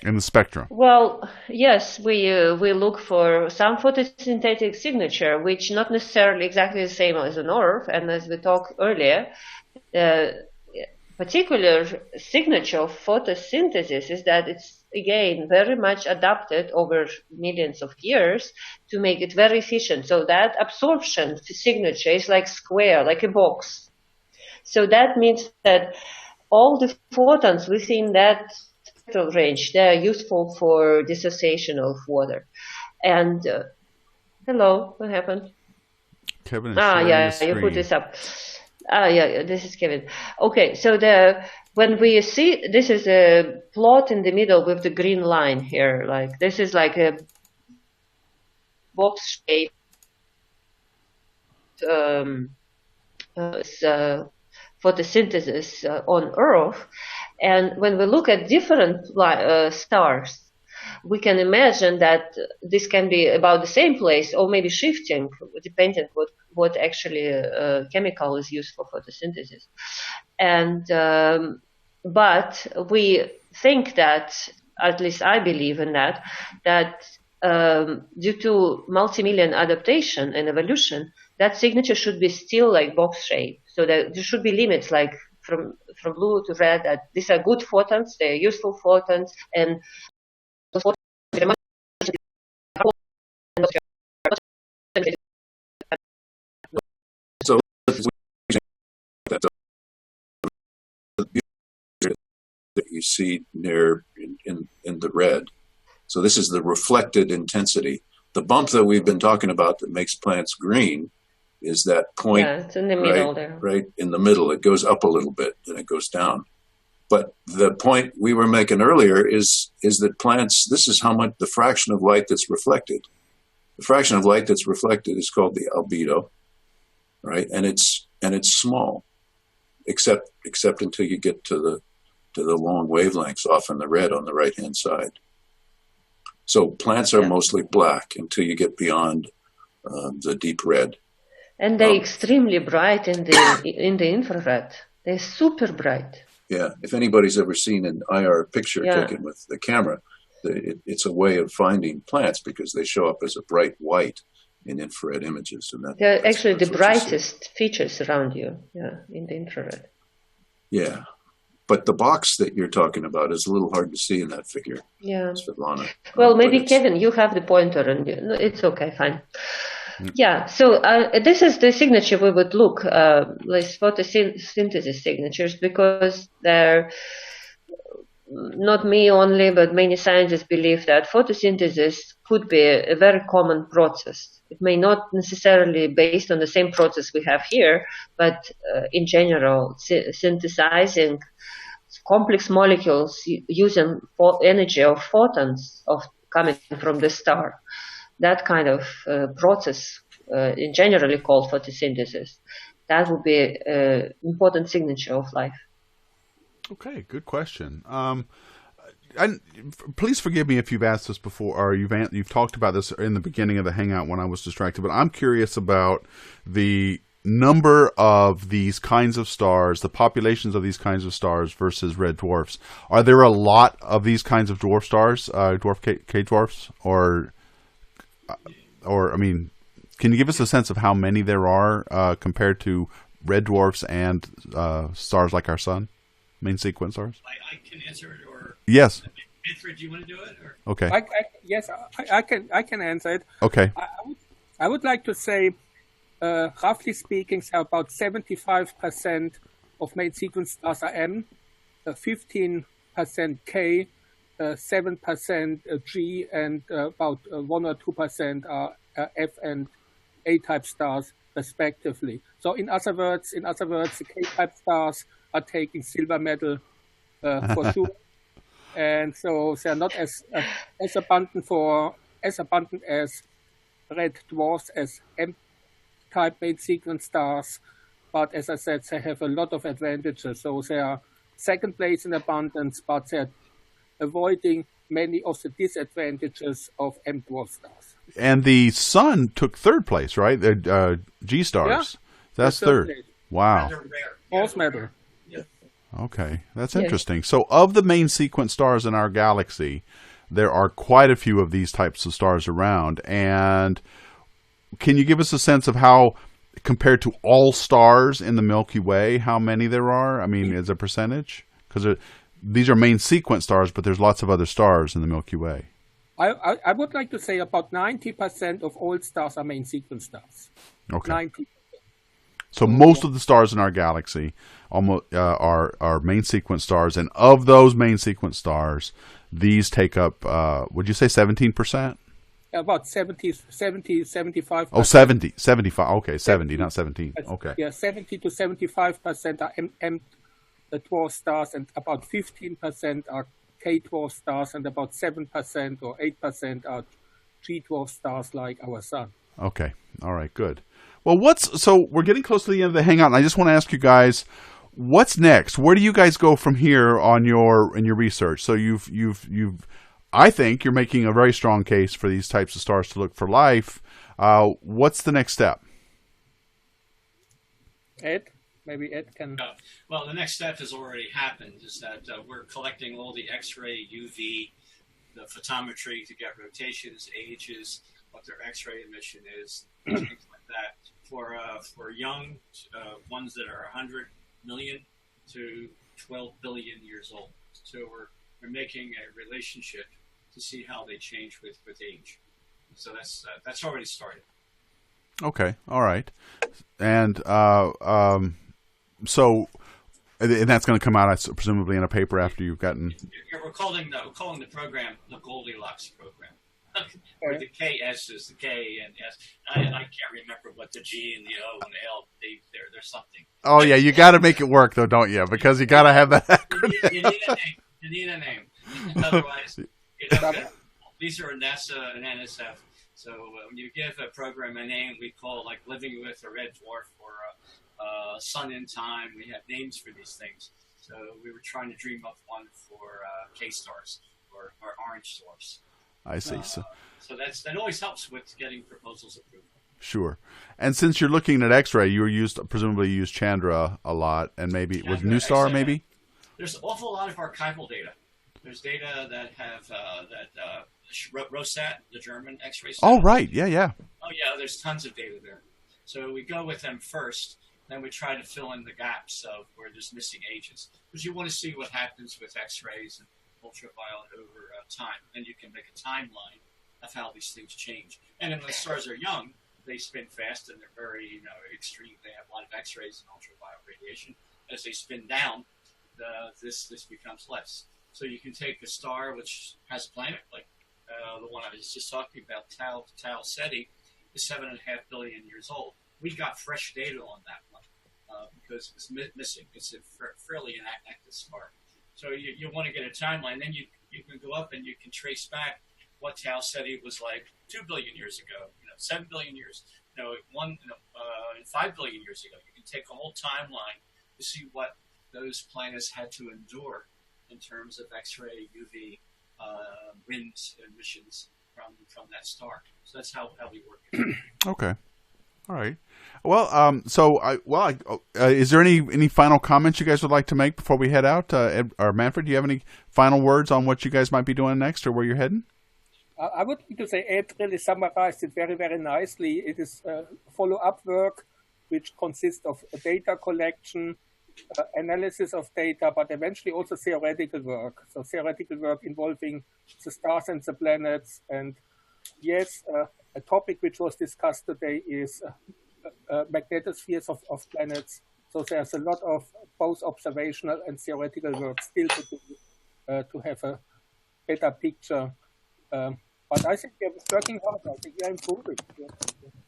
in the spectrum. Well, yes, we look for some photosynthetic signature, which not necessarily exactly the same as on Earth, and as we talked earlier, particular signature of photosynthesis is that it's, again, very much adapted over millions of years to make it very efficient. So that absorption signature is like square, like a box. So that means that all the photons within that spectral range, they are useful for dissociation of water. And hello, what happened? Kevin is sharing his you put screen. this up. Yeah, this is Kevin. Okay, so when we see, this is a plot in the middle with the green line here. Like this is like a box shape photosynthesis on Earth. And when we look at different stars, we can imagine that this can be about the same place or maybe shifting, depending what actually chemical is used for photosynthesis. And but we think that, at least I believe in that due to multi-million adaptation and evolution, that signature should be still like box shape. So that there should be limits, like from blue to red, that these are good photons, they're useful photons, and so that you see near in the red. So this is the reflected intensity. The bump that we've been talking about that makes plants green is that point. Yeah, it's in the middle there. Right in the middle. It goes up a little bit, then it goes down. But the point we were making earlier is that plants, this is how much the fraction of light that's reflected. The fraction of light that's reflected is called the albedo, right? And it's small, except until you get to the long wavelengths off in the red on the right hand side. So plants are mostly black until you get beyond the deep red. And they're extremely bright in the infrared. They're super bright. Yeah, if anybody's ever seen an IR picture taken with the camera, it's a way of finding plants because they show up as a bright white in infrared images. And they're actually the brightest features around you, in the infrared. Yeah, but the box that you're talking about is a little hard to see in that figure. Yeah, Svetlana. Well, maybe Kevin, you have the pointer, and it's okay, fine. Yeah, so this is the signature we would look, like photosynthesis signatures, because they're not me only, but many scientists believe that photosynthesis could be a very common process. It may not necessarily based on the same process we have here, but in general, synthesizing complex molecules using energy of photons coming from the star. That kind of process, generally called photosynthesis, that would be an important signature of life. Okay, good question. And please forgive me if you've asked this before, or you've talked about this in the beginning of the Hangout when I was distracted, but I'm curious about the number of these kinds of stars, the populations of these kinds of stars versus red dwarfs. Are there a lot of these kinds of dwarf stars, dwarf K-dwarfs, or I mean, can you give us a sense of how many there are compared to red dwarfs and stars like our sun, main sequence stars? I can answer it, or yes. Manfred, do you want to do it? Or? Okay. Yes, I can answer it. Okay. I would like to say, roughly speaking, so about 75% of main sequence stars are M, 15% K, 7% G, and about 1 or 2% are F and A-type stars, respectively. So, in other words, the K-type stars are taking silver medal for sure, and so they are not as abundant as red dwarfs as M-type main sequence stars. But as I said, they have a lot of advantages. So they are second place in abundance, but they're avoiding many of the disadvantages of M dwarf stars. And the sun took third place, right? The G stars. Yeah, that's third. place. Wow. Fourth medal. Okay, that's interesting. So of the main sequence stars in our galaxy, there are quite a few of these types of stars around. And can you give us a sense of how, compared to all stars in the Milky Way, how many there are? I mean, as a percentage? Because these are main sequence stars, but there's lots of other stars in the Milky Way. I would like to say about 90% of all stars are main sequence stars. Okay. 90%. So most of the stars in our galaxy almost are main sequence stars, and of those main sequence stars, these take up, would you say 17%? About 70, 75%. Oh, 70, 75. Okay, 70, not 17. Okay. Yeah, 70 to 75% are M dwarf stars, and about 15% are K dwarf stars, and about 7% or 8% are G dwarf stars like our sun. Okay. All right, good. Well, so we're getting close to the end of the hangout, and I just want to ask you guys, what's next? Where do you guys go from here in your research? So I think you're making a very strong case for these types of stars to look for life. What's the next step? Ed? Maybe Ed can... Well, the next step has already happened, is that we're collecting all the X-ray, UV, the photometry to get rotations, ages, what their X-ray emission is, things like that, for young ones that are 100 million to 12 billion years old. So we're making a relationship to see how they change with age. So that's already started. Okay, all right, and so and that's going to come out presumably in a paper after you've gotten. We're calling the program the Goldilocks program. Where the KS is the K and S. I can't remember what the G and the O and the L. There's something. Oh yeah, you got to make it work though, don't you? Because you got to have that acronym. You need a name. Otherwise, these are NASA and NSF. So when you give a program a name, we call like Living with a Red Dwarf or Sun in Time. We have names for these things. So we were trying to dream up one for K stars or orange dwarfs. I see. So that always helps with getting proposals approved. Sure. And since you're looking at X-ray, presumably you use Chandra a lot, and maybe with New Star, maybe. There's an awful lot of archival data. There's data that have Rosat, the German X-ray. Oh right, yeah. Oh yeah, there's tons of data there. So we go with them first, then we try to fill in the gaps of where there's missing ages, because you want to see what happens with X-rays and ultraviolet over time. Then you can make a timeline of how these things change. And when the stars are young, they spin fast and they're very, extreme. They have a lot of X-rays and ultraviolet radiation. As they spin down, this becomes less. So you can take a star which has a planet, like the one I was just talking about, Tau Ceti, is 7.5 billion years old. We got fresh data on that one because it's missing. It's a fairly inactive star. So you want to get a timeline, then you can go up and you can trace back what Tau Ceti was like 2 billion years ago, 7 billion years, 5 billion years ago. You can take a whole timeline to see what those planets had to endure in terms of X-ray, UV, winds emissions from that star. So that's how we work it. Okay. All right. Well, is there any final comments you guys would like to make before we head out? Ed, or Manfred, do you have any final words on what you guys might be doing next or where you're heading? I would like to say Ed really summarized it very, very nicely. It is follow-up work which consists of data collection, analysis of data, but eventually also theoretical work. So theoretical work involving the stars and the planets. And yes, a topic which was discussed today is magnetospheres of planets. So there's a lot of both observational and theoretical work still to do to have a better picture. But I think we are working hard. I think we are improving. We are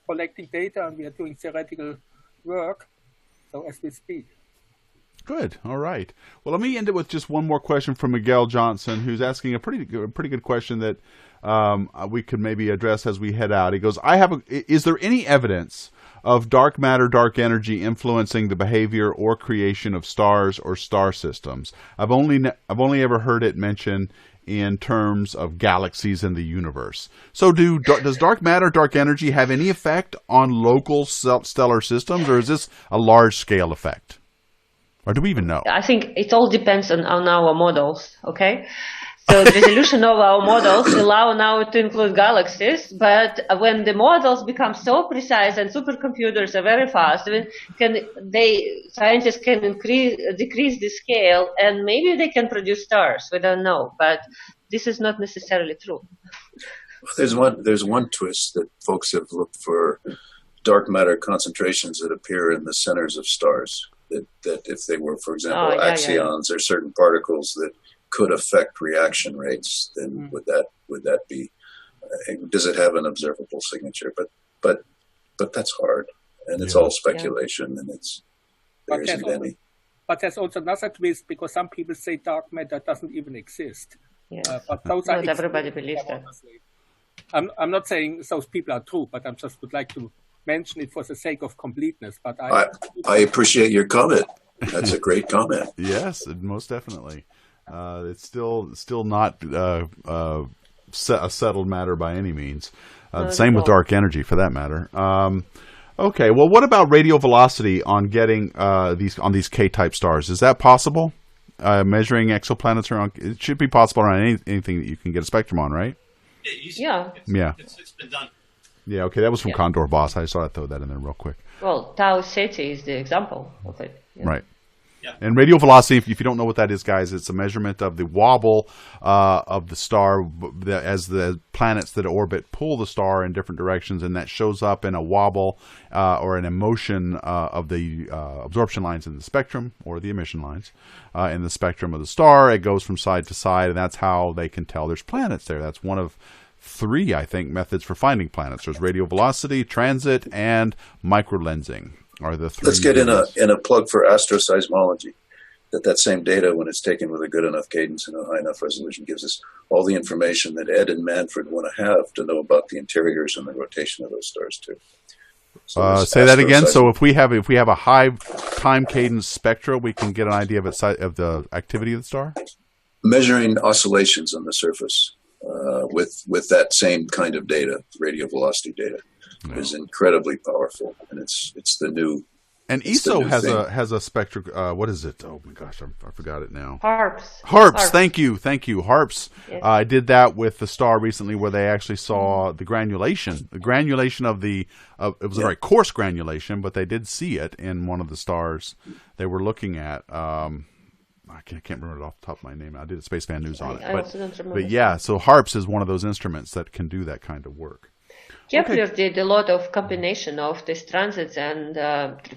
collecting data and we are doing theoretical work. So as we speak. Good. All right. Well, let me end it with just one more question from Miguel Johnson, who's asking a pretty good question that we could maybe address as we head out. He goes, is there any evidence of dark matter, dark energy influencing the behavior or creation of stars or star systems? I've only ever heard it mentioned in terms of galaxies in the universe. So does dark matter, dark energy have any effect on local stellar systems, or is this a large-scale effect? Or do we even know? I think it all depends on our models, okay? So the resolution of our models allow now to include galaxies, but when the models become so precise and supercomputers are very fast, scientists can decrease the scale, and maybe they can produce stars. We don't know, but this is not necessarily true. There's one twist that folks have looked for dark matter concentrations that appear in the centers of stars. That if they were, for example, axions or certain particles that could affect reaction rates, then would that be? Does it have an observable signature? But that's hard, and it's all speculation, and there isn't any. But there's also another twist, because some people say dark matter doesn't even exist. Yes. But those not everybody believes that. I'm not saying those people are true, but I just would like to mention it for the sake of completeness. But I appreciate your comment. That's a great comment. Yes, most definitely. It's still not a settled matter by any means. Same with dark energy, for that matter. Okay, well, what about radial velocity on getting these K-type stars? Is that possible? Measuring exoplanets it should be possible on anything that you can get a spectrum on, right? Yeah. It's been done. Yeah, okay, that was from Condor Boss. I saw I'd throw that in there real quick. Well, Tau Ceti is the example of it. Yeah. Right. Yeah. And radial velocity, if you don't know what that is, guys, it's a measurement of the wobble of the star as the planets that orbit pull the star in different directions, and that shows up in a wobble or an emotion of the absorption lines in the spectrum, or the emission lines in the spectrum of the star. It goes from side to side, and that's how they can tell there's planets there. That's one of 3, I think, methods for finding planets. There's radial velocity, transit, and microlensing are the 3. Let's get in a plug for astroseismology. That same data, when it's taken with a good enough cadence and a high enough resolution, gives us all the information that Ed and Manfred want to have to know about the interiors and the rotation of those stars too. So say that again. So if we have a high time cadence spectra, we can get an idea of the activity of the star. Measuring oscillations on the surface with that same kind of data, radial velocity data, is incredibly powerful, and it's the new. And ESO has a spectra. What is it? Oh my gosh, I forgot it now. HARPS. Thank you. HARPS. Yes. I did that with the star recently, where they actually saw the granulation. The granulation of it was a very coarse granulation, but they did see it in one of the stars they were looking at. I can't remember it off the top of my name. I did a Spaceman News on it. But yeah, so HARPS is one of those instruments that can do that kind of work. Kepler did a lot of combination of these transits, and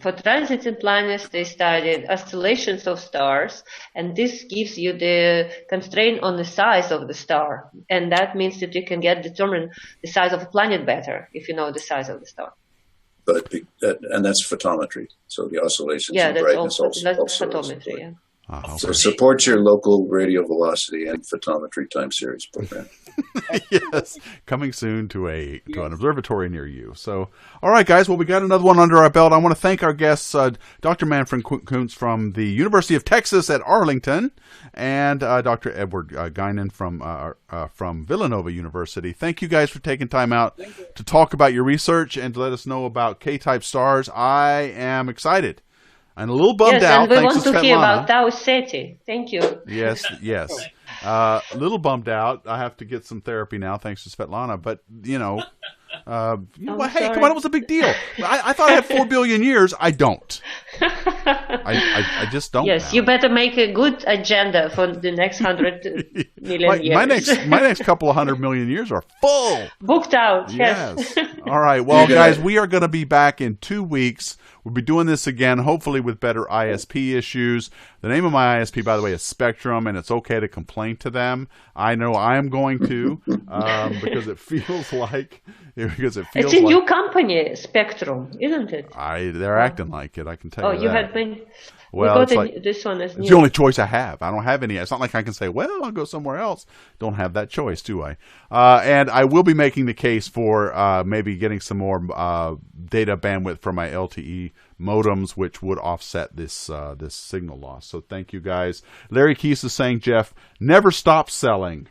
for transits in planets, they studied oscillations of stars, and this gives you the constraint on the size of the star, and that means that you can determine the size of a planet better if you know the size of the star. And that's photometry, so the oscillations and brightness that's photometry. Yeah. So support your local radial velocity and photometry time series program. Yes, coming soon to an observatory near you. So, all right, guys. Well, we got another one under our belt. I want to thank our guests, Dr. Manfred Cuntz from the University of Texas at Arlington, and Dr. Edward Quinan from Villanova University. Thank you guys for taking time out to talk about your research and to let us know about K-type stars. I am excited. And a little bummed out. And we want to hear about Tau Ceti. Thank you. Yes. A little bummed out. I have to get some therapy now, thanks to Svetlana. But, Hey, come on, it was a big deal. I thought I had 4 billion years. I don't. I just don't. Yes, now. You better make a good agenda for the next 100 million years. My next couple of 100 million years are full. Booked out. Yes. All right. Well, guys, we are going to be back in 2 weeks. We'll be doing this again, hopefully with better ISP issues. The name of my ISP, by the way, is Spectrum, and it's okay to complain to them. I know I am going to because it feels like it's a new company, Spectrum, isn't it? They're acting like it. I can tell you. Oh, you had been. Well, this one is new. It's the only choice I have. I don't have any. It's not like I can say, well, I'll go somewhere else. Don't have that choice, do I? And I will be making the case for maybe getting some more data bandwidth from my LTE modems, which would offset this this signal loss. So thank you, guys. Larry Keys is saying, Jeff, never stop selling.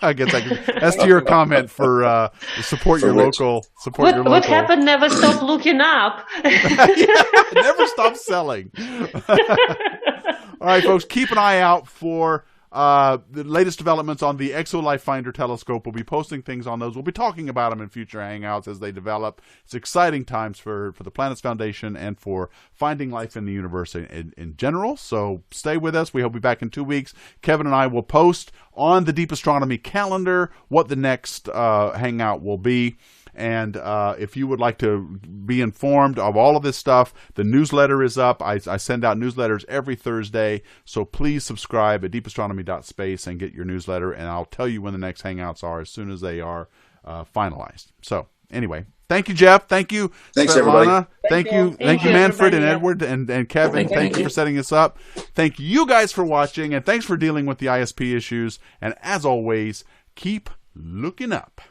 I guess that's to your comment for support your local. What happened? Never stop looking up. Never stop selling. All right, folks, keep an eye out for the latest developments on the ExoLife Finder telescope. We'll be posting things on those. We'll be talking about them in future Hangouts as they develop. It's exciting times for the Planets Foundation and for finding life in the universe in general. So stay with us. We hope to be back in 2 weeks. Kevin and I will post on the Deep Astronomy calendar what the next Hangout will be. And if you would like to be informed of all of this stuff, the newsletter is up. I send out newsletters every Thursday, so please subscribe at deepastronomy.space and get your newsletter, and I'll tell you when the next Hangouts are as soon as they are finalized. So anyway, thank you, Jeff. Thank you, thanks, Svetlana. everybody. Thank you, Manfred and Edward and Kevin. Thank you for setting this up. Thank you guys for watching, and thanks for dealing with the ISP issues. And as always, keep looking up.